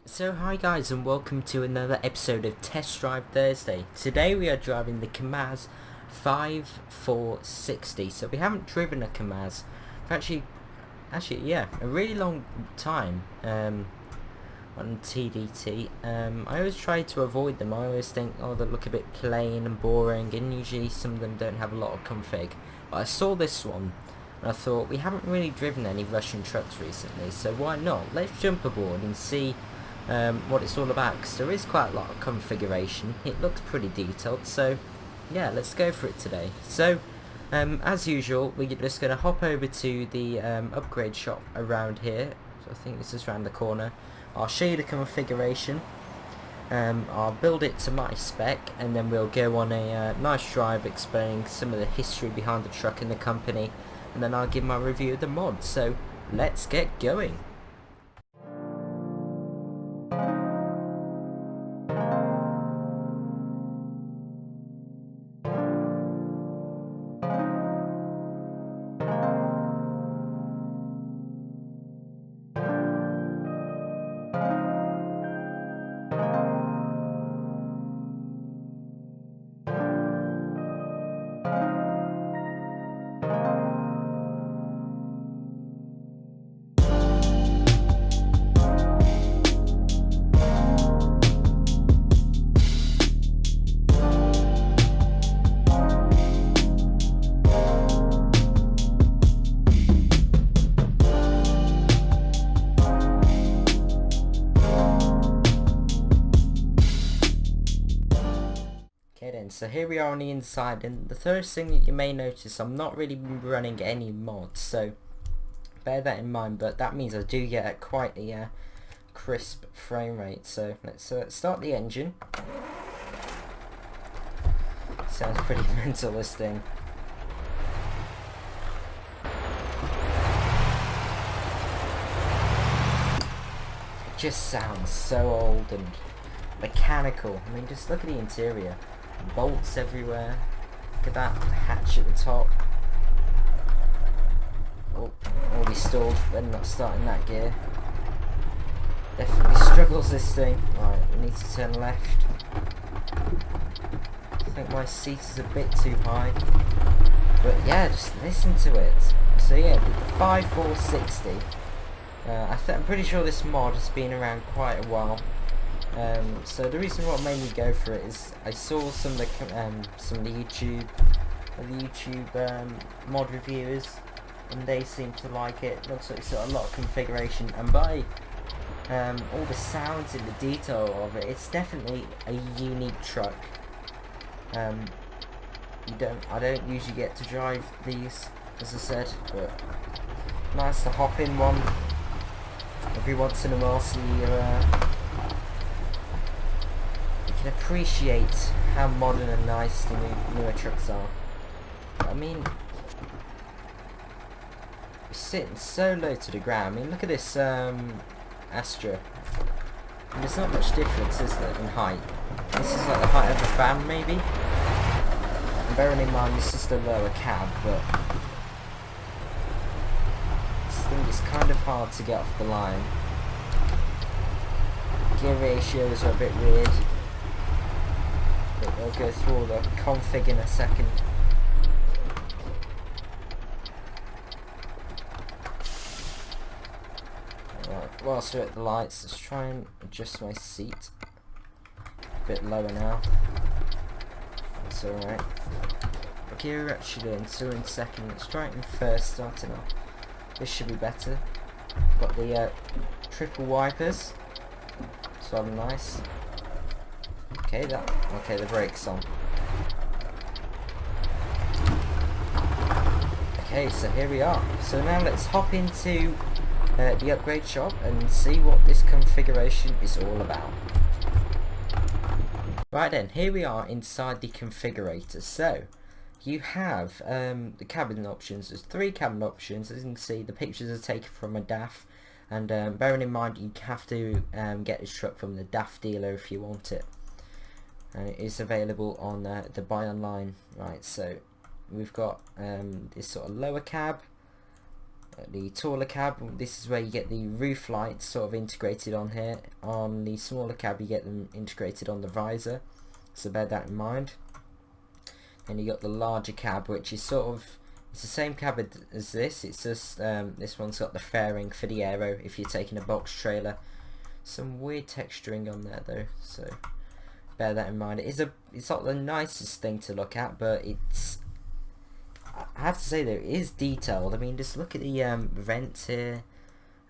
So hi guys and welcome to another episode of Test Drive Thursday. Today we are driving the Kamaz 5460. So we haven't driven a Kamaz for actually yeah, a really long time on TDT. I always try to avoid them. I always think, oh, they look a bit plain and boring, and usually some of them don't have a lot of config. But I saw this one and I thought, we haven't really driven any Russian trucks recently, so why not? Let's jump aboard and see what it's all about, because there is quite a lot of configuration. It looks pretty detailed, so yeah, let's go for it today. So as usual, we're just going to hop over to the upgrade shop around here. So I think this is around the corner. I'll show you the configuration, I'll build it to my spec, and then we'll go on a nice drive explaining some of the history behind the truck and the company, and then I'll give my review of the mod. So let's get going. So here we are on the inside, and the first thing that you may notice, I'm not really running any mods, so bear that in mind, but that means I do get quite a crisp frame rate. So let's start the engine. Sounds pretty mental, this thing. It just sounds so old and mechanical. I mean, just look at the interior. Bolts everywhere. Look at that hatch at the top. Oh, already stalled. Then not starting that gear. Definitely struggles, this thing. Right, we need to turn left. I think my seat is a bit too high. But yeah, just listen to it. So yeah, the 5460. I'm pretty sure this mod has been around quite a while. So the reason what made me go for it is I saw some of the YouTube mod reviewers, and they seem to like it. Looks like it's got a lot of configuration, and by all the sounds and the detail of it, it's definitely a unique truck. I don't usually get to drive these, as I said, but nice to hop in one every once in a while, so you appreciate how modern and nice the newer trucks are. I mean, we're sitting so low to the ground. I mean, look at this Astra. And there's not much difference, is there, in height? This is like the height of a fan, maybe? And bearing in mind this is the lower cab, but this thing is kind of hard to get off the line. Gear ratios are a bit weird. I'll go through all the config in a second. Right, whilst we're at the lights, let's try and adjust my seat. A bit lower now. That's alright. Okay, we're actually in, so in second. Let's try it in first, starting off. This should be better. Got the triple wipers. So nice. Okay, the brakes on. Okay, so here we are. So now let's hop into the upgrade shop and see what this configuration is all about. Right then, here we are inside the configurator. So you have the cabin options. There's 3 cabin options. As you can see, the pictures are taken from a DAF, and bearing in mind you have to get this truck from the DAF dealer if you want it. And it is available on the buy online. Right, so we've got this sort of lower cab, The taller cab, this is where you get the roof lights sort of integrated on here. On the smaller cab you get them integrated on the visor, so bear that in mind. And you got the larger cab, which is sort of, it's the same cab as this, it's just this one's got the fairing for the aero if you're taking a box trailer. Some weird texturing on there though, so bear that in mind. It's not the nicest thing to look at, but I have to say though, it is detailed. I mean, just look at the vents here.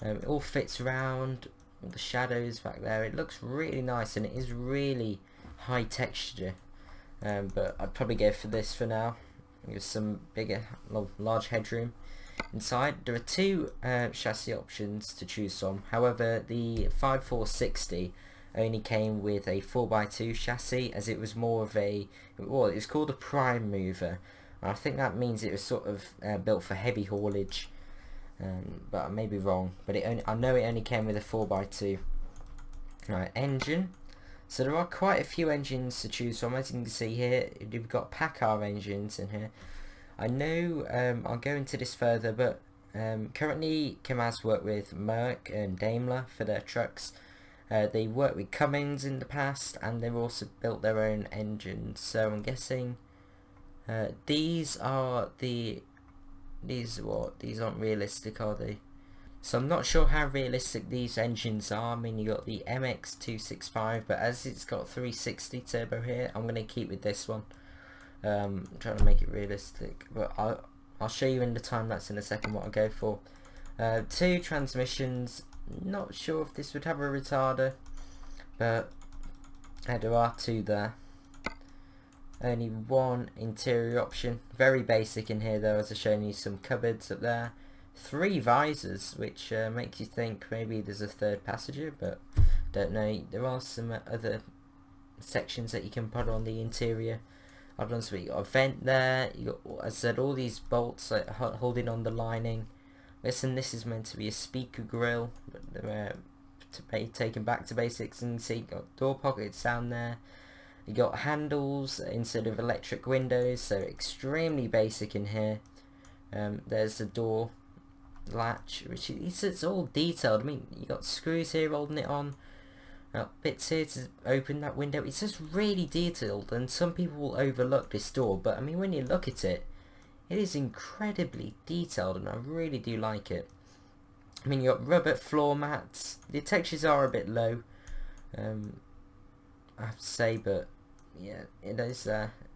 It all fits around, all the shadows back there. It looks really nice, and it is really high texture. But I'd probably go for this for now. Give some bigger, large headroom inside. There are two chassis options to choose from. However, the 5460 only came with a 4x2 chassis, as it was more of a, well, it was called a prime mover. I think that means it was sort of built for heavy haulage, but I may be wrong. But I know it only came with a 4x2. Right, engine. So there are quite a few engines to choose from, as you can see here. You've got Packard engines in here. I know I'll go into this further, but currently Kamaz work with Merck and Daimler for their trucks. They worked with Cummins in the past, and they've also built their own engines. So I'm guessing these aren't realistic, are they? So I'm not sure how realistic these engines are. I mean, you got the MX265, but as it's got 360 turbo here, I'm going to keep with this one. I'm trying to make it realistic, but I'll show you in the time lapse in a second what I go for. Two transmissions. Not sure if this would have a retarder, but there are two there. Only one interior option. Very basic in here though, as I've shown you some cupboards up there. 3 visors, which makes you think maybe there's a third passenger, but don't know. There are some other sections that you can put on the interior. I don't know, so you got a vent there. You got, as I said, all these bolts like, holding on the lining. Listen, this is meant to be a speaker grill, but to be taken back to basics, and you see you got door pockets down there. You got handles instead of electric windows, so extremely basic in here. There's the door latch, which it's all detailed. I mean, you got screws here holding it on, bits here to open that window. It's just really detailed, and some people will overlook this door, but I mean, when you look at it, it is incredibly detailed, and I really do like it. I mean, you got rubber floor mats. The textures are a bit low, I have to say, but yeah, it is.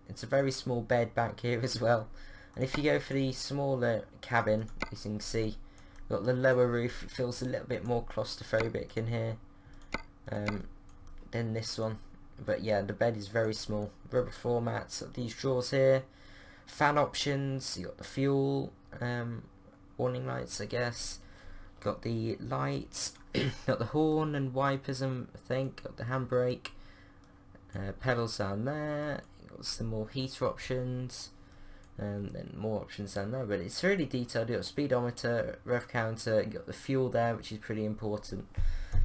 It's a very small bed back here as well. And if you go for the smaller cabin, as you can see, you've got the lower roof. It feels a little bit more claustrophobic in here than this one. But yeah, the bed is very small. Rubber floor mats. These drawers here. Fan options. You got the fuel warning lights, I guess. Got the lights. Got the horn and wipers, I think. Got the handbrake. Pedals down there. You got some more heater options. And then more options down there, but it's really detailed. You got speedometer, rev counter, you got the fuel there, which is pretty important.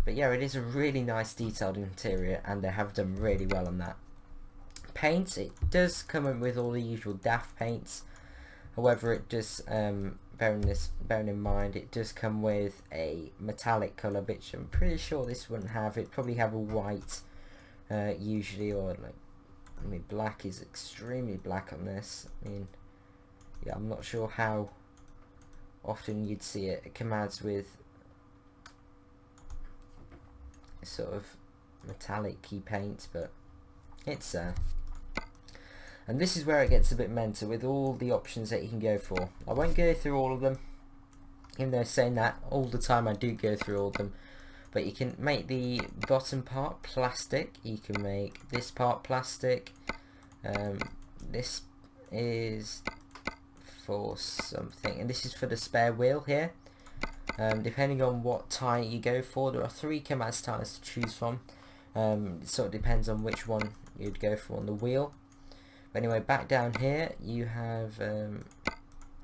But yeah, it is a really nice detailed interior, and they have done really well on that. Paint, it does come in with all the usual DAF paints. However, it does, bearing in mind, it does come with a metallic colour, which I'm pretty sure this wouldn't have. It'd probably have a white usually, or like, I mean, black is extremely black on this. I mean, yeah, I'm not sure how often you'd see it. It comes with sort of metallic key paint, but it's there. And this is where it gets a bit mental with all the options that you can go for. I won't go through all of them, even though saying that all the time I do go through all of them. But you can make the bottom part plastic. You can make this part plastic. This is for something, and this is for the spare wheel here. Depending on what tyre you go for, there are 3 Kamaz tyres to choose from. It sort of depends on which one you'd go for on the wheel. But anyway, back down here you have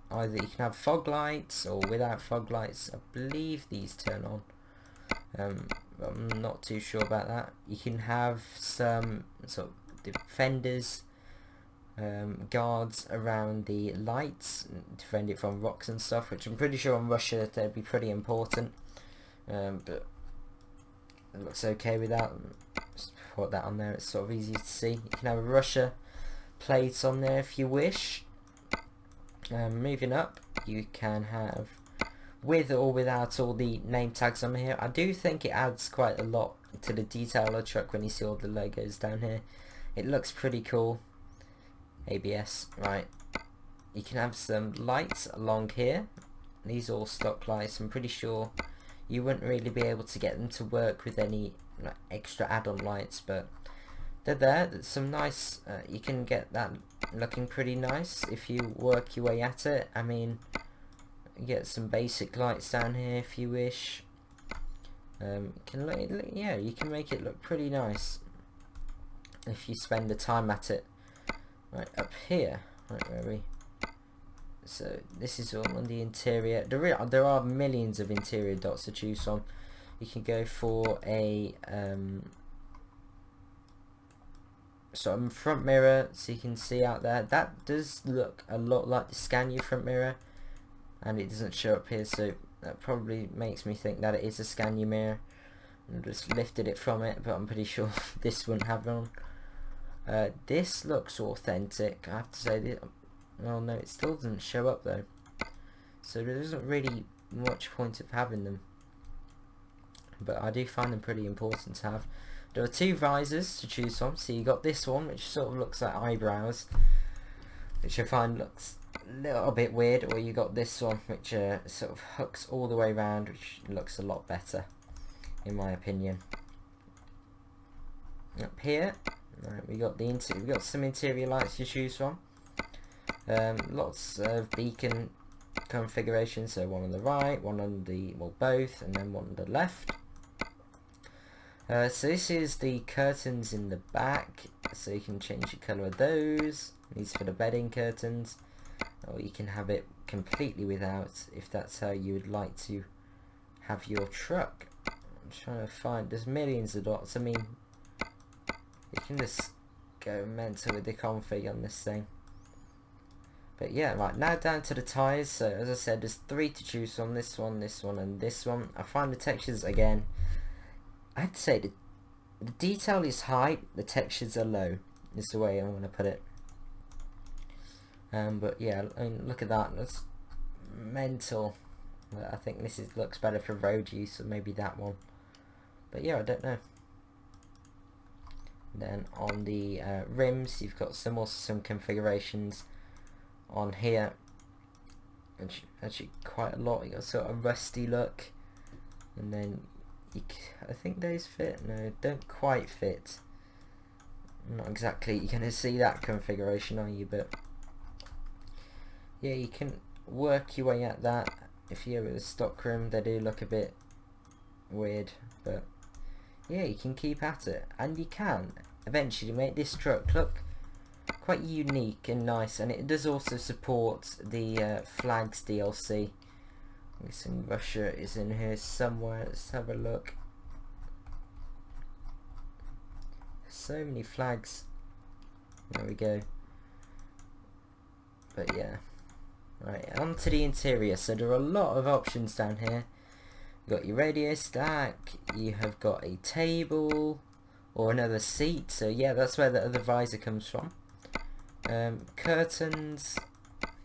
either you can have fog lights or without fog lights. I believe these turn on. I'm not too sure about that. You can have some sort of defenders guards around the lights, defend it from rocks and stuff, which I'm pretty sure in Russia they'd be pretty important. But it looks okay without. Just put that on there, it's sort of easy to see. You can have a Russia plate on there if you wish. Moving up, you can have with or without all the name tags on here. I do think it adds quite a lot to the detail of the truck when you see all the logos down here. It looks pretty cool. ABS, right. You can have some lights along here. These are all stock lights. I'm pretty sure you wouldn't really be able to get them to work with any like, extra add-on lights, but they're there. There's some nice, you can get that looking pretty nice if you work your way at it. I mean, you get some basic lights down here if you wish. Yeah, you can make it look pretty nice if you spend the time at it. Right, up here, right, where are we? So this is all on the interior. There are millions of interior dots to choose from. You can go for a sort of front mirror, so you can see out there. That does look a lot like the Scania front mirror, and it doesn't show up here, so that probably makes me think that it is a Scania mirror. I just lifted it from it, but I'm pretty sure this wouldn't have one. This looks authentic, I have to say. Oh no, it still doesn't show up though, so there isn't really much point of having them, but I do find them pretty important to have. There are two visors to choose from, so you got this one which sort of looks like eyebrows, which I find looks a little bit weird, or you got this one which sort of hooks all the way around, which looks a lot better in my opinion. Up here, right, we got some interior lights to choose from. Lots of beacon configurations, so one on the right, one on the, well, both, and then one on the left. So this is the curtains in the back, so you can change the colour of those. These for the bedding curtains, or you can have it completely without, if that's how you would like to have your truck. I'm trying to find, there's millions of dots. I mean, you can just go mental with the config on this thing. But yeah, right, now down to the tyres. So as I said, there's three to choose from, this one, and this one. I find the textures, again, I'd say the detail is high, the textures are low, is the way I'm going to put it. But yeah, I mean, look at that, that's mental. I think this looks better for road use, so maybe that one. But yeah, I don't know. Then on the rims, you've got some configurations on here. Actually quite a lot. You got sort of rusty look, and then I think those fit. No, don't quite fit. Not exactly. You're gonna see that configuration, are you? But yeah, you can work your way at that. If you're with a stock rim, they do look a bit weird, but yeah, you can keep at it, and you can eventually make this truck look quite unique and nice. And it does also support the flags DLC. I'm guessing Russia is in here somewhere. Let's have a look. So many flags. There we go. But yeah, right, onto the interior. So there are a lot of options down here. You've got your radio stack, you have got a table or another seat, so yeah, that's where the other visor comes from. Curtains,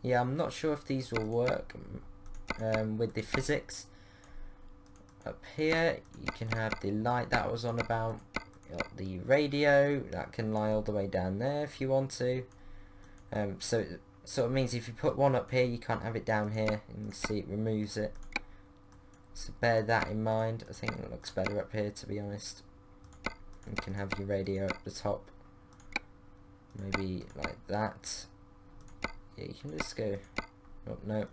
yeah, I'm not sure if these will work with the physics. Up here you can have the light that I was on about. You got the radio that can lie all the way down there if you want to. So it sort of means if you put one up here, you can't have it down here. You can see it removes it, so bear that in mind. I think it looks better up here, to be honest. You can have your radio at the top, maybe like that. Yeah, you can just go, oh no,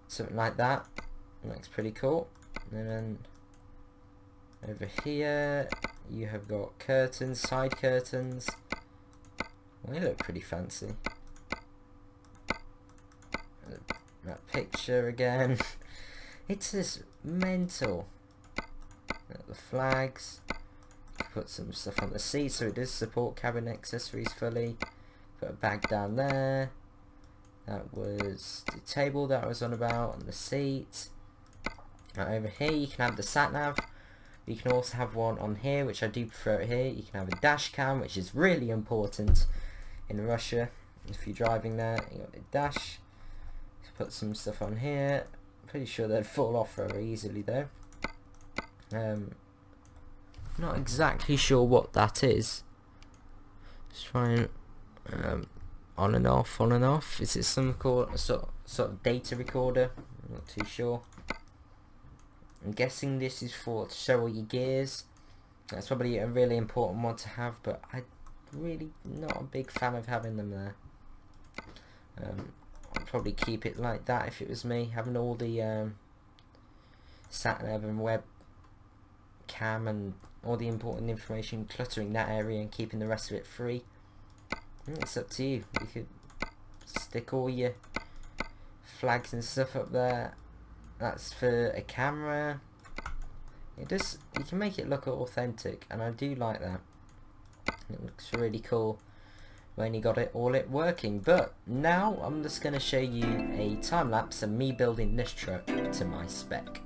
something like that. Looks pretty cool. And then over here you have got curtains, side curtains. Well, they look pretty fancy. That picture again. It's just mental. The flags. Put some stuff on the seat, so it does support cabin accessories fully. Put a bag down there. That was the table that I was on about, and the seat. Right, over here you can have the sat nav. You can also have one on here, which I do prefer it here. You can have a dash cam, which is really important in Russia. If you're driving there, you got the dash. Put some stuff on here. Pretty sure they'd fall off very easily though. Not exactly sure what that is. Just trying on and off, on and off. Is it some sort of data recorder? I'm not too sure. I'm guessing this is for to show all your gears. That's probably a really important one to have, but I'm really not a big fan of having them there. I'd probably keep it like that if it was me, having all the sat nav and web cam and all the important information cluttering that area and keeping the rest of it free. It's up to you. You could stick all your flags and stuff up there. That's for a camera. You can make it look authentic, and I do like that. It looks really cool when you got it all working. But now I'm just going to show you a time lapse of me building this truck to my spec.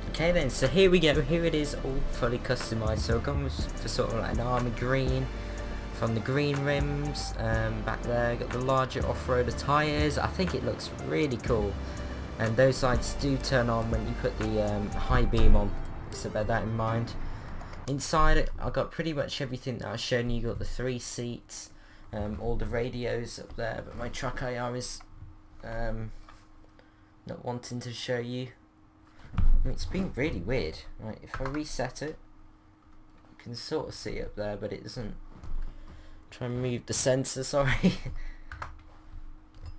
Okay then, so here we go, here it is all fully customized. So I've gone for sort of like an army green from the green rims. Back there got the larger off-roader tyres. I think it looks really cool, and those lights do turn on when you put the high beam on, so bear that in mind. Inside it I got pretty much everything that I've shown you. Got the 3 seats, all the radios up there, but my truck IR is not wanting to show you. I mean, it's been really weird. Right, if I reset it, you can sort of see it up there, but it doesn't. Try and move the sensor, sorry.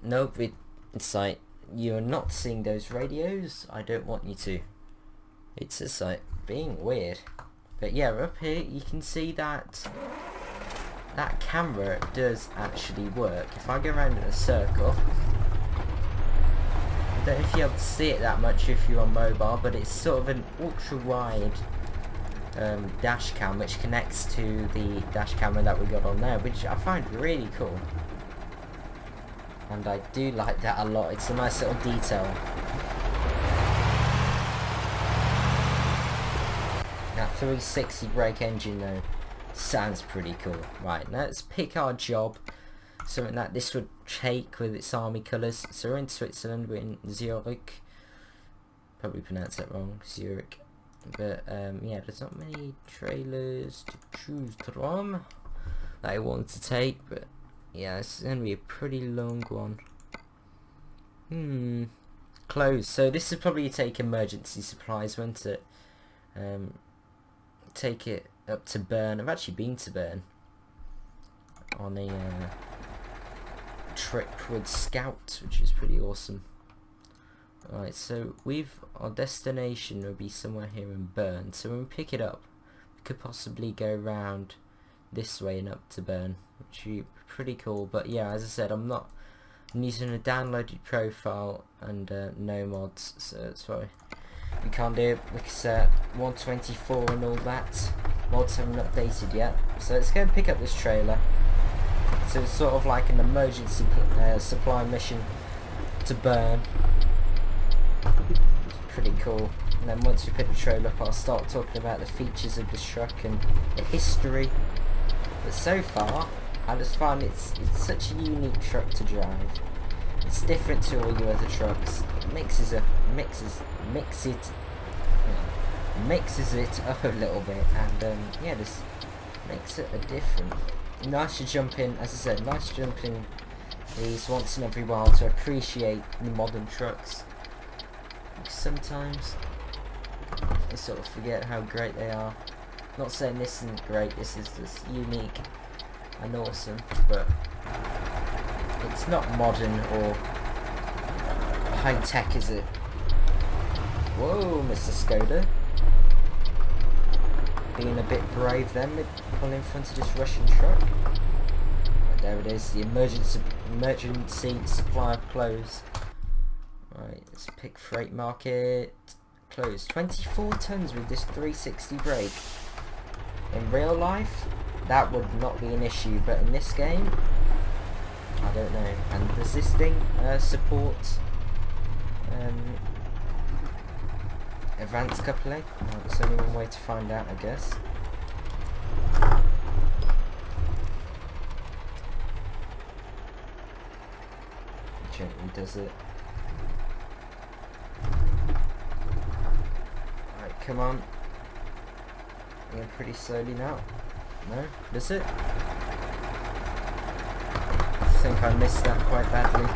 Nope, it's like, you're not seeing those radios. I don't want you to. It's just like being weird. But yeah, up here you can see that that camera does actually work. If I go around in a circle, I don't know if you're able to see it that much if you're on mobile, but it's sort of an ultra wide dash cam which connects to the dash camera that we got on there, which I find really cool, and I do like that a lot. It's a nice little detail. That 360 brake engine though sounds pretty cool. Right, now let's pick our job, something that this would take with its army colours. So we're in Switzerland, we're in Zurich, probably pronounced that wrong, Zurich, but yeah, there's not many trailers to choose from that I want to take, but yeah, this is going to be a pretty long one. Closed. So this would probably take emergency supplies, won't it? Take it up to Bern. I've actually been to Bern on a trip with Scout, which is pretty awesome. Alright, so our destination will be somewhere here in Bern. So when we pick it up, we could possibly go round this way and up to Bern, which would be pretty cool. But yeah, as I said, I'm using a downloaded profile and no mods, so that's why we can't do it because 124 and all that. Mods haven't updated yet. So let's go and pick up this trailer. So it's sort of like an emergency supply mission to burn. It's pretty cool. And then once we put the trailer up, I'll start talking about the features of the truck and the history. But so far, I just find it's such a unique truck to drive. It's different to all your other trucks. It mixes it up a little bit, and yeah, just makes it a different. Nice to jump in, as I said, nice to jump in these once in every while to appreciate the modern trucks. Sometimes I sort of forget how great they are. Not saying this isn't great, this is just unique and awesome, but it's not modern or high tech, is it? Whoa, Mr. Skoda. Being a bit brave then with pulling in front of this Russian truck. Right, there it is, the emergency supply of clothes. Right, let's pick freight market. Clothes. 24 tons with this 360 brake. In real life, that would not be an issue, but in this game, I don't know. And does this thing support advanced coupling? Well, there's only one way to find out, I guess. Gently does it. Right, come on. Going pretty slowly now. No? Does it? I think I missed that quite badly.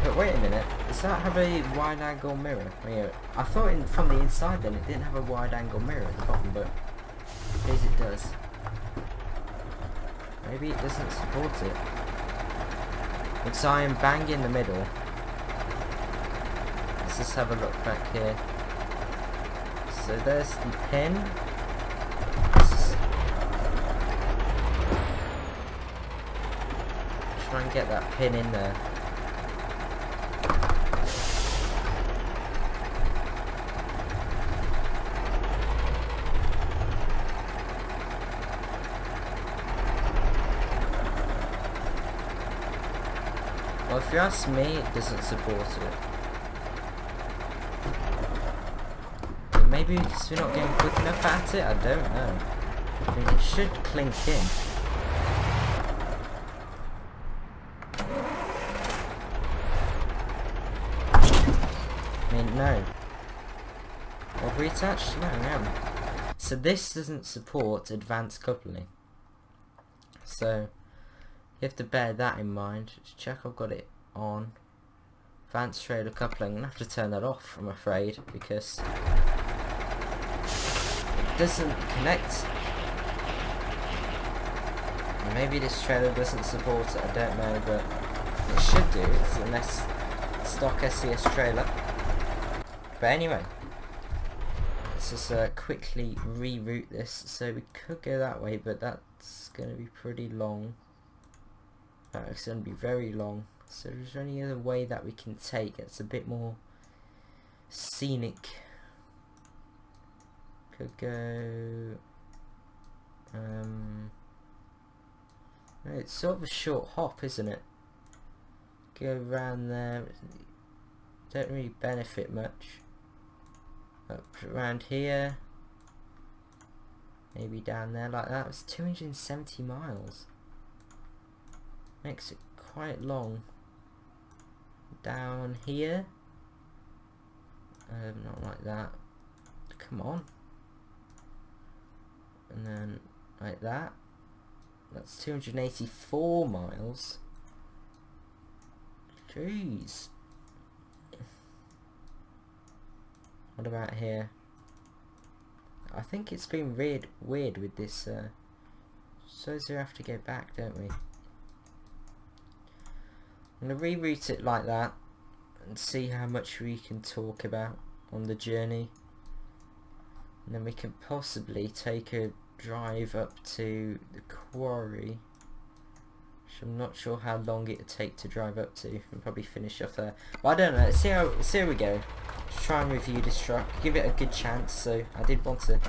But wait a minute, does that have a wide angle mirror? Oh, yeah. I thought from the inside then it didn't have a wide angle mirror at the bottom, but I guess it does. Maybe it doesn't support it. It's iron bang in the middle. Let's just have a look back here. So there's the pin. Try and get that pin in there. Well, if you ask me, it doesn't support it. But maybe because we're not getting quick enough at it, I don't know. I mean, it should clink in. I mean, no. Have we attached? No, no. So this doesn't support advanced coupling. So you have to bear that in mind. Just check I've got it on. Advanced trailer coupling. I'm going to have to turn that off, I'm afraid, because it doesn't connect. Maybe this trailer doesn't support it, I don't know, but it should do. It's a nice stock SES trailer. But anyway, let's just quickly reroute this. So we could go that way, but that's going to be pretty long. It's going to be very long. So is there any other way that we can take? It's a bit more scenic. Could go. It's sort of a short hop, isn't it? Go around there. Don't really benefit much. Up around here. Maybe down there like that. It's 270 miles. Makes it quite long. Down here. Not like that. Come on. And then like that. That's 284 miles. Jeez. What about here? I think it's been weird with this. So we have to go back, don't we? I'm going to reroute it like that and see how much we can talk about on the journey. And then we can possibly take a drive up to the quarry, which I'm not sure how long it would take to drive up to, and probably finish off there. But I don't know, let's see how we go. Just try and review this truck, give it a good chance. So I did want to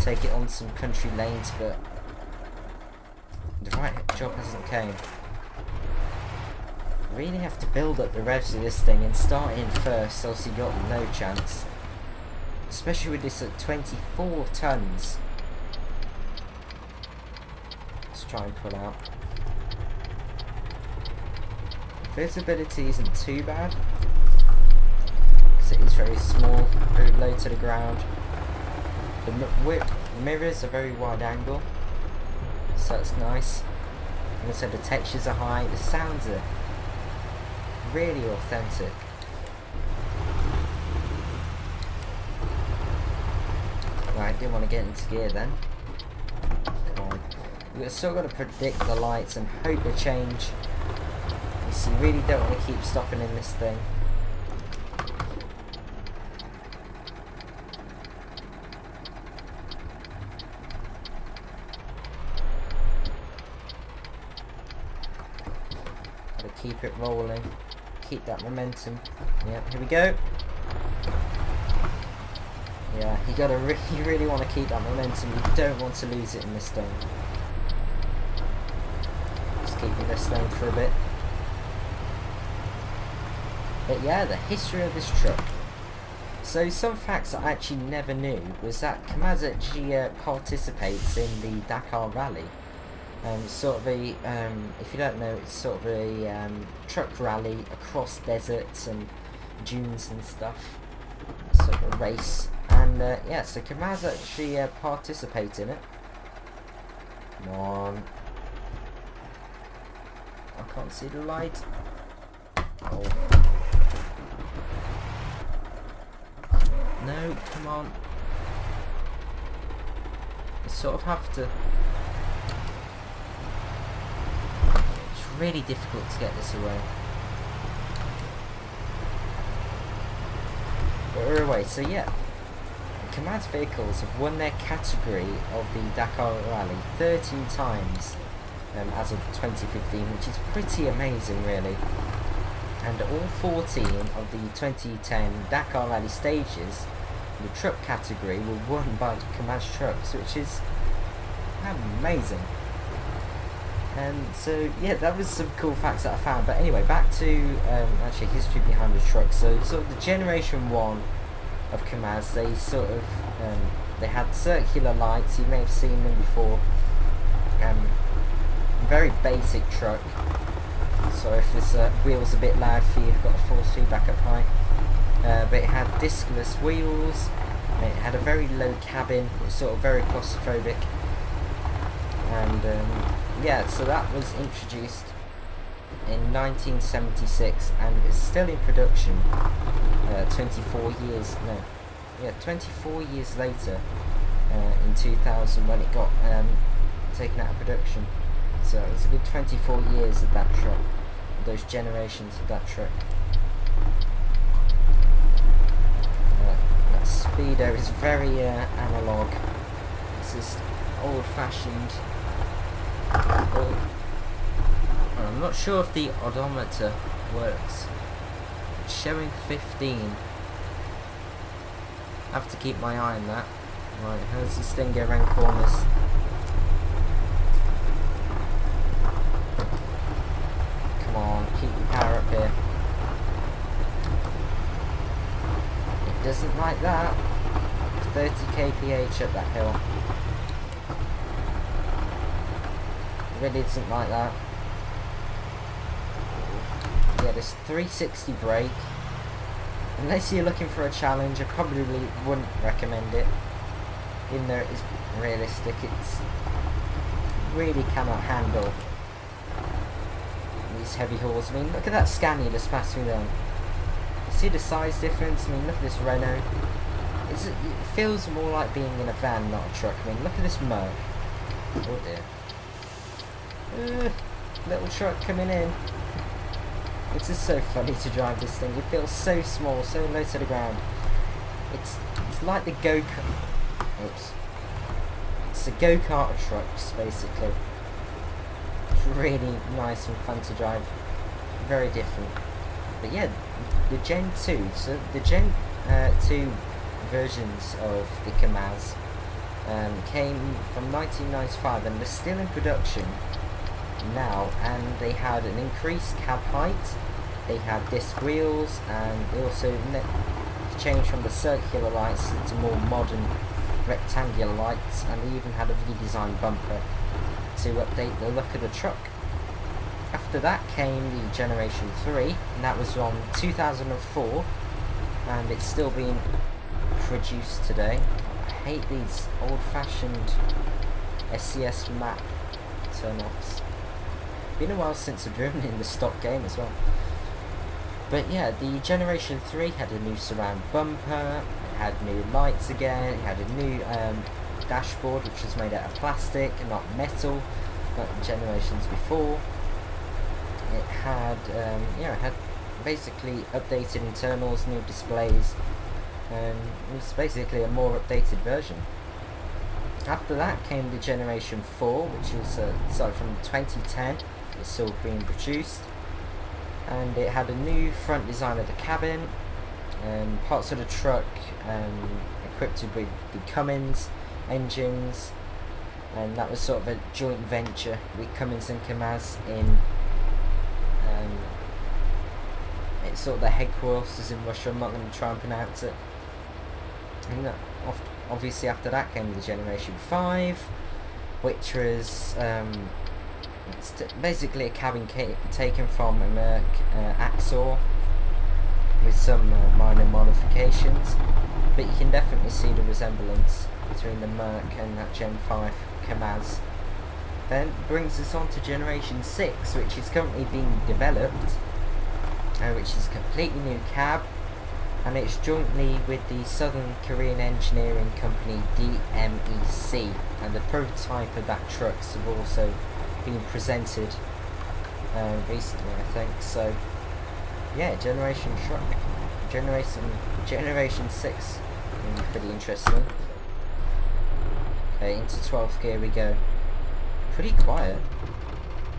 take it on some country lanes, but The right job hasn't came. Really have to build up the revs of this thing and start in first, else you got no chance. Especially with this at 24 tons. Let's try and pull out. Visibility isn't too bad, because it is very small, very low to the ground. The mirrors are very wide angle, so it's nice. And also the textures are high, the sounds are really authentic. Right, didn't want to get into gear then. Come on. We've still got to predict the lights and hope they change. You see, you really don't want to keep stopping in this thing. Got to keep it rolling. Keep that momentum. Yeah, here we go. Yeah, you really want to keep that momentum. You don't want to lose it in this thing. Just keeping this thing for a bit. But yeah, the history of this truck. So some facts I actually never knew was that Kamaz actually participates in the Dakar Rally. Sort of a, if you don't know, it's sort of a truck rally across deserts and dunes and stuff. Sort of a race. And yeah, so Kamaz actually participates in it. Come on. I can't see the light. Oh. No, come on. You sort of have to... It's really difficult to get this away. But we're away, so yeah. Kamaz vehicles have won their category of the Dakar Rally 13 times as of 2015, which is pretty amazing really. And all 14 of the 2010 Dakar Rally stages in the truck category were won by Kamaz trucks, which is amazing. And so yeah, that was some cool facts that I found. But anyway, back to actually history behind the truck. So sort of the generation 1 of Kamaz, they sort of they had circular lights. You may have seen them before. Very basic truck. So if this wheel's a bit loud for you, you've got a force feedback up high. But it had discless wheels. And it had a very low cabin. It was sort of very claustrophobic. And yeah, so that was introduced in 1976, and it's still in production 24 years later, in 2000, when it got taken out of production. So it was a good 24 years of that truck, those generations of that truck. That speedo is very analog. It's just old-fashioned. I'm not sure if the odometer works. It's showing 15. I have to keep my eye on that. Right, how's this thing go around corners? Come on, keep your power up here. It doesn't like that. 30 kph up that hill. It really doesn't like that. Yeah, this 360 brake, unless you're looking for a challenge, I probably wouldn't recommend it. Even though it is realistic, it's really cannot handle these heavy hauls. I mean, look at that Scania just passed through there. You see the size difference? I mean, look at this Renault. It feels more like being in a van, not a truck. I mean, look at this Merc. Oh dear. Little truck coming in. It's just so funny to drive this thing. It feels so small, so low to the ground. It's like the go-kart. Oops. It's the go-kart of trucks, basically. It's really nice and fun to drive. Very different. But yeah, the Gen 2. So the Gen 2 versions of the Kamaz came from 1995, and they're still in production. now, and they had an increased cab height, they had disc wheels, and they also changed from the circular lights to more modern rectangular lights, and they even had a redesigned bumper to update the look of the truck. After that came the Generation 3, and that was on 2004, and it's still being produced today. I hate these old-fashioned SCS map turn-offs. Been a while since I've driven in the stock game as well. But yeah, the Generation 3 had a new surround bumper, it had new lights again, it had a new dashboard which was made out of plastic and not metal like the generations before. It had it had basically updated internals, new displays, and it was basically a more updated version. After that came the Generation 4, which was started from 2010. It's still being produced, and it had a new front design of the cabin, parts of the truck equipped with the Cummins engines, and that was sort of a joint venture with Cummins and Kamaz in it's sort of the headquarters in Russia. I'm not going to try and pronounce it. And obviously after that came the Generation 5, which was basically a cabin taken from a Merc Axor with some minor modifications, but you can definitely see the resemblance between the Merc and that Gen 5 Kamaz. Then brings us on to Generation 6, which is currently being developed, which is a completely new cab, and it's jointly with the Southern Korean engineering company DMEC, and the prototype of that trucks have also been presented recently, I think. So yeah, Generation 6 pretty interesting. Okay, into 12th gear we go. Pretty quiet.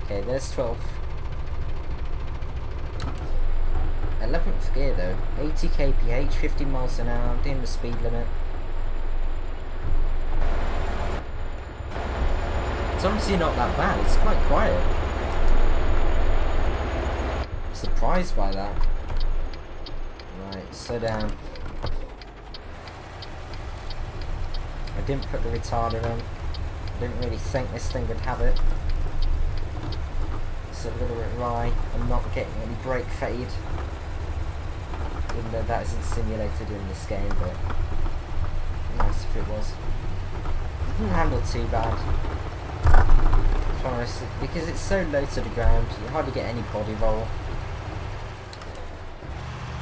Okay, there's 12th. 11th gear though, 80 kph, 50 miles an hour, I'm doing the speed limit. It's honestly not that bad, it's quite quiet. I'm surprised by that. Right, slow down. I didn't put the retarder on. I didn't really think this thing would have it. It's a little bit wry. I'm not getting any brake fade, even though that isn't simulated in this game, but nice if it was. It didn't handle too bad, because it's so low to the ground, you hardly get any body roll.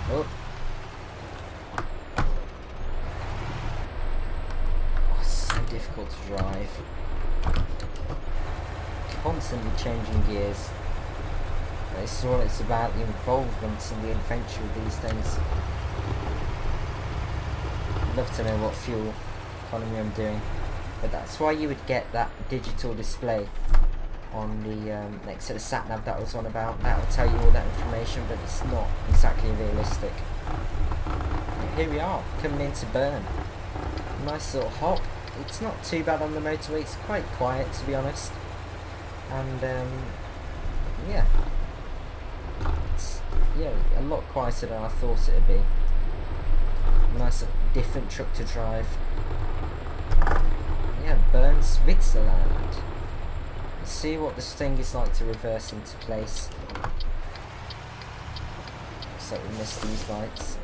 Oh, it's so difficult to drive. Constantly changing gears. This is what it's about, the involvement and the adventure of these things. I'd love to know what fuel economy I'm doing, but that's why you would get that digital display on the next to the sat nav that I was on about. That'll tell you all that information, but it's not exactly realistic. And here we are, coming into Bern. Nice little hop. It's not too bad on the motorway, it's quite quiet to be honest. And yeah. Yeah, a lot quieter than I thought it would be. Nice, different truck to drive. Yeah, Bern, Switzerland. Let's see what this thing is like to reverse into place. Looks like we missed these lights.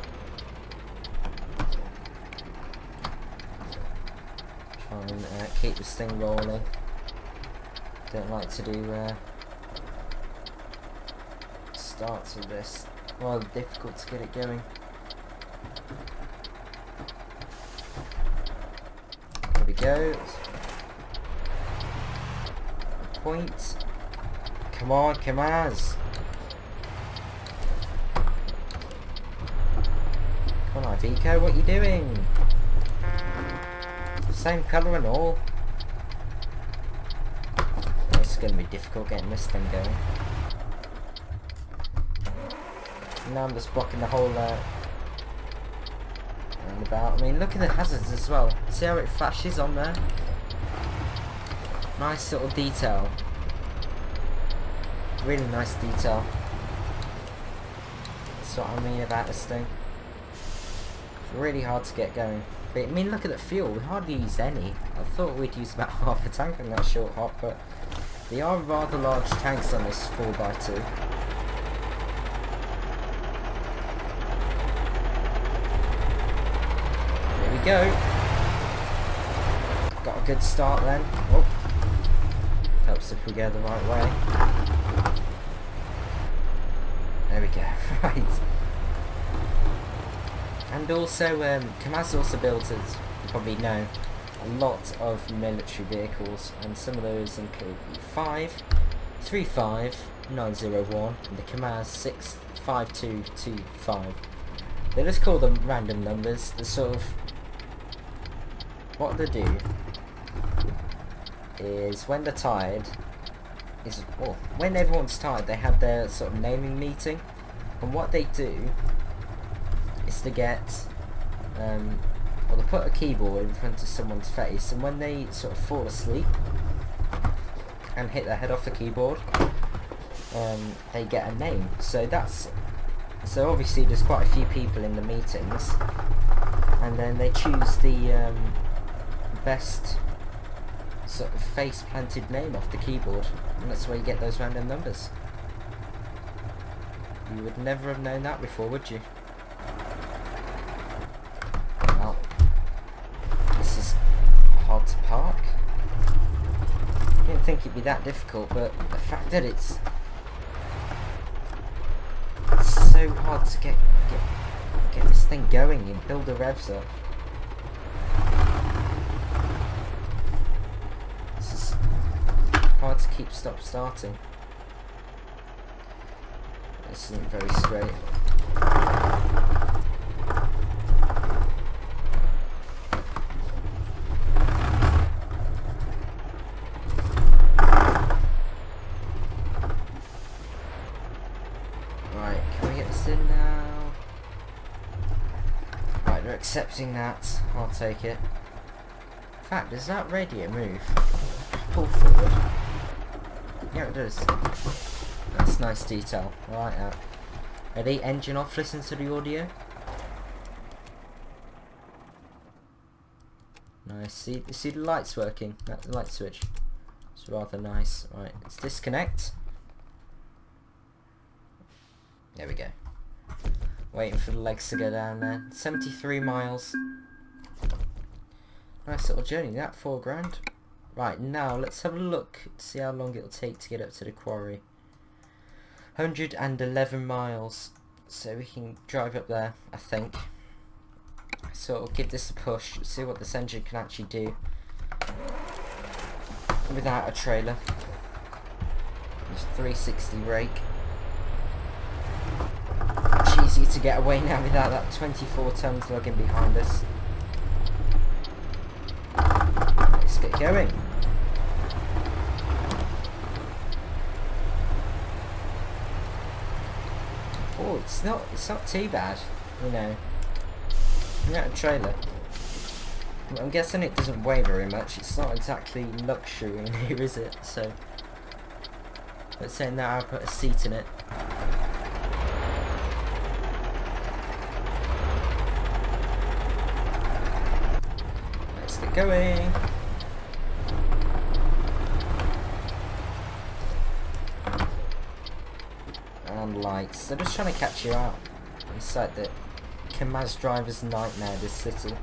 Try and keep this thing rolling. Don't like to do starts with this. Well, difficult to get it going. There we go. Point. Come on, Kamaz. Come on, Ivico, what are you doing? Same colour and all. It's going to be difficult getting this thing going. Now I'm just blocking the whole roundabout. I mean, look at the hazards as well. See how it flashes on there? Nice little detail. Really nice detail. That's what I mean about this thing. It's really hard to get going. But I mean, look at the fuel. We hardly use any. I thought we'd use about half a tank on that short hop, but they are rather large tanks on this 4x2. There we go. Got a good start then. Oh. Helps if we go the right way. There we go. Right. And also, Kamaz also builds, as you probably know, a lot of military vehicles, and some of those include the 535-901 and the Kamaz 65225. They just call them random numbers. They're sort of, what they do is when they're tired, when everyone's tired, they have their sort of naming meeting, and what they do is to get, they put a keyboard in front of someone's face, and when they sort of fall asleep and hit their head off the keyboard, they get a name. So obviously there's quite a few people in the meetings, and then they choose the best sort of face planted name off the keyboard, and that's where you get those random numbers. You would never have known that before, would you? Well, this is hard to park. I didn't think it'd be that difficult, but the fact that it's so hard to get this thing going and build the revs up. This is hard to keep starting. This isn't very straight. Right, can we get this in now? Right, they're accepting that. I'll take it. In fact, does that radio move? Pull forward. Yeah, it does. That's nice detail. I like that. Ready? Engine off. Listen to the audio. Nice. See the lights working. That's the light switch. It's rather nice. Right. Let's disconnect. There we go. Waiting for the legs to go down there. 73 miles. Nice little journey. That £4 grand. Right. Now let's have a look. See how long it'll take to get up to the quarry. 111 miles, so we can drive up there, I think. So we'll give this a push, see what this engine can actually do without a trailer. There's 360 rake. Much easier to get away now without that 24 tons lugging behind us. Let's get going. Oh, it's not too bad, you know. Not a trailer. I'm guessing it doesn't weigh very much. It's not exactly luxury in here, is it? So let's say now I'll put a seat in it. Let's get going. And lights. They're just trying to catch you out inside the Kamaz driver's nightmare, this city.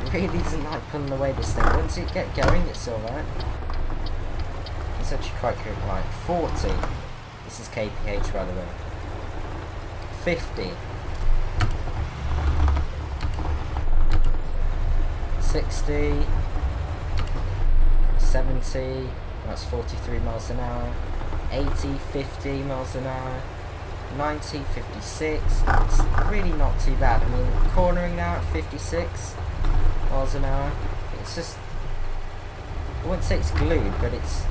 It really isn't like pulling away this thing. Once it get going, it's alright. It's actually quite quick. Right, 40. This is kph, by the way. 50. 60, 70, that's 43 miles an hour, 80, 50 miles an hour, 90, 56, it's really not too bad. I mean, cornering now at 56 miles an hour, it's just, I wouldn't say it's glued, but it's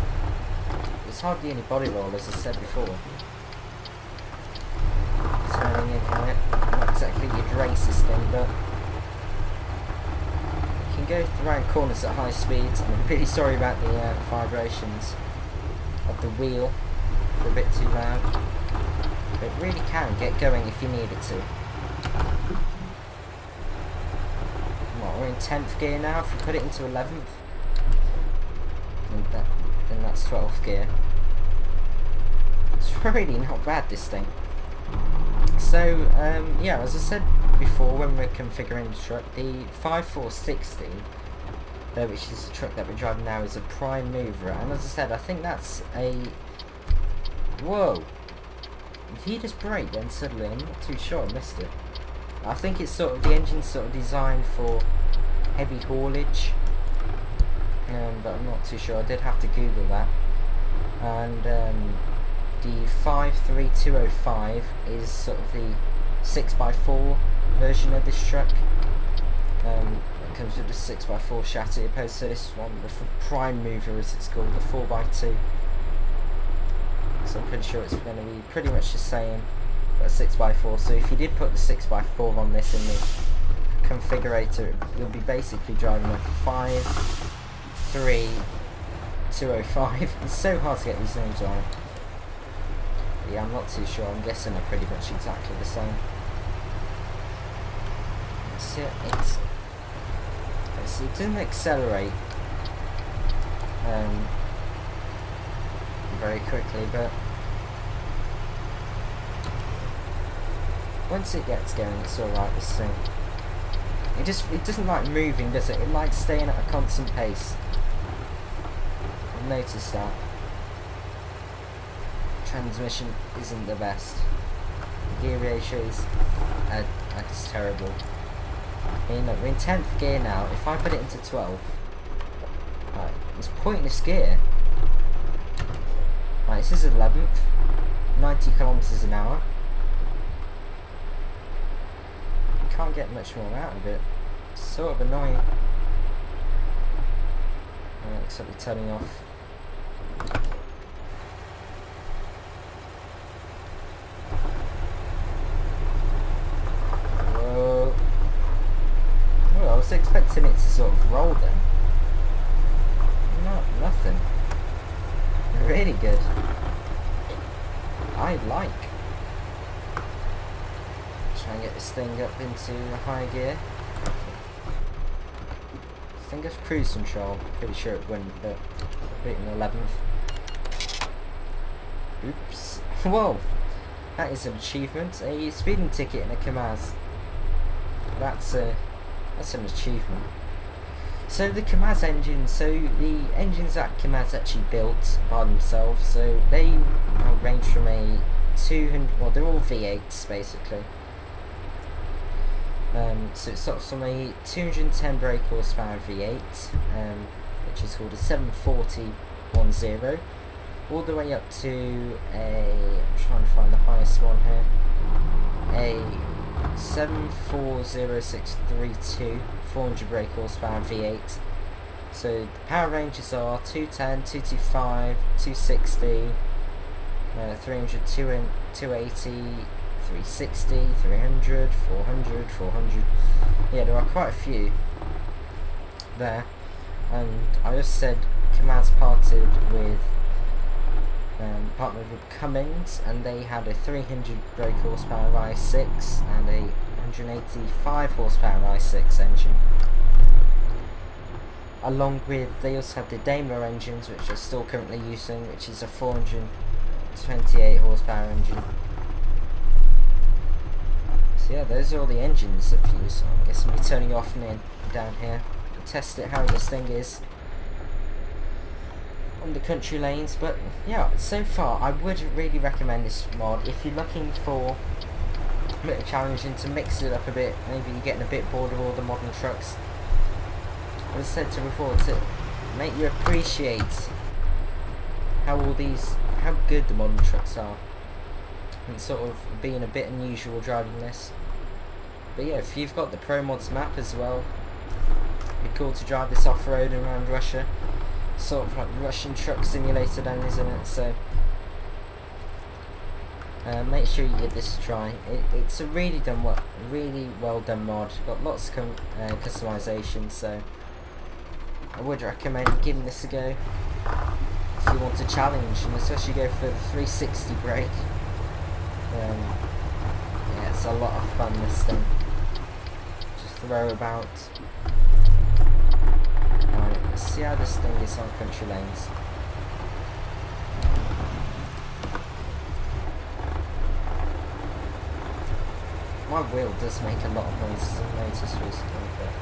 hardly any body roll, as I said before. thing in here. Not exactly your racist thing, but you can go around corners at high speeds. I'm really sorry about the vibrations of the wheel. They're a bit too loud. But it really can get going if you need it to. What, we're in 10th gear now. If we put it into 11th, then that's 12th gear. It's really not bad, this thing. So, yeah, as I said before when we were configuring the truck, the 5460, which is the truck that we're driving now, is a prime mover. And as I said, I think that's a... Whoa! Did he just brake then suddenly? I'm not too sure, I missed it. I think it's sort of, the engine's sort of designed for heavy haulage. But I'm not too sure, I did have to Google that. And the 53205 is sort of the 6x4 version of this truck. It comes with the 6x4 chassis opposed to this one, the prime mover as it's called, the 4x2. So I'm pretty sure it's going to be pretty much the same, but 6x4. So if you did put the 6x4 on this in the configurator, you'll be basically driving a 53205. It's so hard to get these names right. But yeah, I'm not too sure. I'm guessing they're pretty much exactly the same. So it doesn't accelerate very quickly, but once it gets going, it's alright. This thing, it doesn't like moving, does it? It likes staying at a constant pace. I've noticed that. Transmission isn't the best. The gear ratios are just terrible. I mean, look, we're in 10th gear now. If I put it into 12, right, it's pointless gear. Right, this is 11th, 90 kilometers an hour. You can't get much more out of it. It's sort of annoying. Looks like we're turning off. Whoa. Well, I was expecting it to sort of roll then. No, nothing. Really good. I like. Try and get this thing up into high gear. I think it's cruise control. Pretty sure it wouldn't, but put it in 11th. Oops. Whoa! That is an achievement. A speeding ticket in a Kamaz. That's an achievement. So the Kamaz engine, the engines that Kamaz actually built by themselves, so they range from a 200, well they're all V8s basically. So it starts from a 210 brake horsepower V8, which is called a 74010, all the way up to I'm trying to find the highest one here, a 74062, 400 brake horsepower V8. So the power ranges are 210, 225, 260, 300, 280, 360, 300, 400, 400. Yeah, there are quite a few there. And I just said Kamaz partnered with Cummins, and they had a 300 brake horsepower i6 and a 185 horsepower i6 engine. Along with, they also have the Daimler engines, which are still currently using, which is a 428 horsepower engine. So yeah, those are all the engines that I've used. So I guess I'll be turning off and down here and test it how this thing is on the country lanes. But yeah, so far I would really recommend this mod if you're looking for a bit of challenging, to mix it up a bit. Maybe you're getting a bit bored of all the modern trucks. As I said to before, to make you appreciate how good the modern trucks are, and sort of being a bit unusual driving this. But yeah, if you've got the Pro Mods map as well, it'd be cool to drive this off-road around Russia. Sort of like Russian truck simulator then, isn't it? So make sure you give this a try. It's a really well done mod. Got lots of customization, so I would recommend giving this a go if you want a challenge, and especially go for the 360 break. Yeah, it's a lot of fun, this thing. Just throw about. Alright, let's see how this thing is on country lanes. My wheel does make a lot of noises, I've noticed recently, but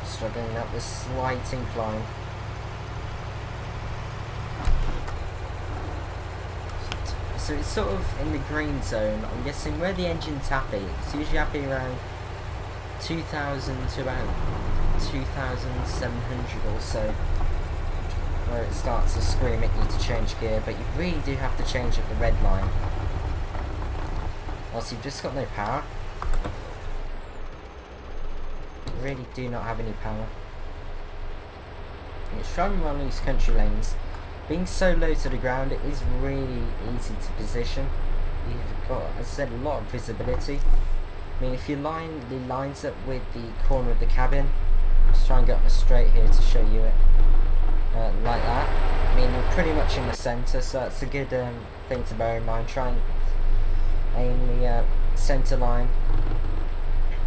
struggling up this slight incline. So it's sort of in the green zone. I'm guessing where the engine's happy. It's usually happy around 2000 to about 2700 or so, where it starts to scream at you to change gear, but you really do have to change at the red line. Else you've just got no power. You really do not have any power. And it's driving around these country lanes. Being so low to the ground, it is really easy to position. You've got, as I said, a lot of visibility. I mean, if your line lines up with the corner of the cabin, just try and get on a straight here to show you it, like that. I mean, you're pretty much in the centre, so that's a good thing to bear in mind. Try and aim the centre line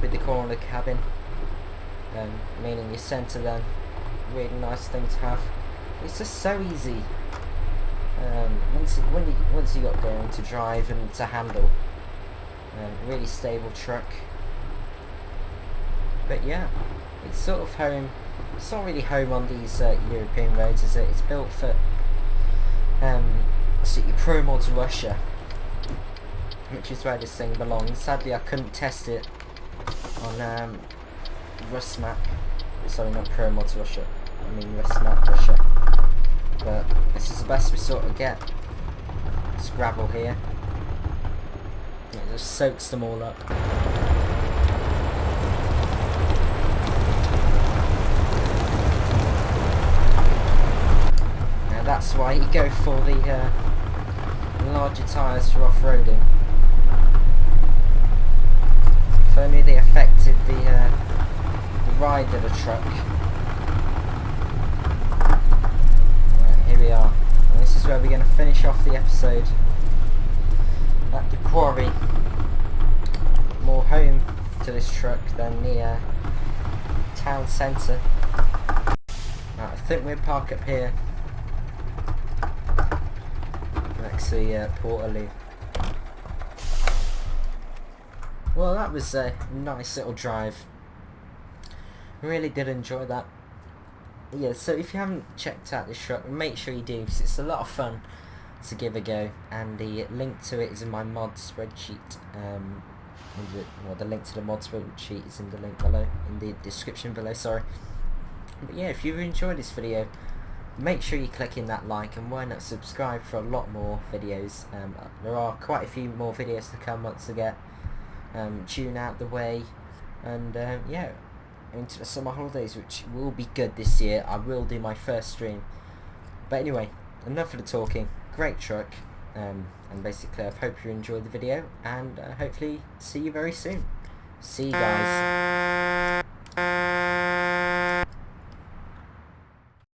with the corner of the cabin, meaning your centre then. Really nice thing to have. It's just so easy once you got going to drive and to handle. Really stable truck. But yeah, it's sort of home. It's not really home on these European roads, is it? It's built for your Pro Mods Russia, which is where this thing belongs. Sadly, I couldn't test it on Rustmap. Sorry, not Pro Mods Russia. I mean Rustmap Russia. But this is the best we sort of get. It's gravel here. It just soaks them all up. Now that's why you go for the larger tyres for off-roading. If only they affected the ride of the truck. Right, here we are. And this is where we're going to finish off the episode. At the quarry. More home to this truck than the town centre. Right, I think we'll park up here next to Portaloo. Well, that was a nice little drive. Really did enjoy that. Yeah, so if you haven't checked out this truck, make sure you do, because it's a lot of fun to give a go, and the link to it is in my mod spreadsheet. The link to the mod spreadsheet is in the link below, in the description below, sorry. But yeah, if you've enjoyed this video, make sure you click in that like, and why not subscribe for a lot more videos. There are quite a few more videos to come once I get tune out the way, and yeah, into the summer holidays, which will be good this year. I will do my first stream. But anyway, enough of the talking. Great truck, and basically I hope you enjoyed the video, and hopefully see you very soon. See you guys.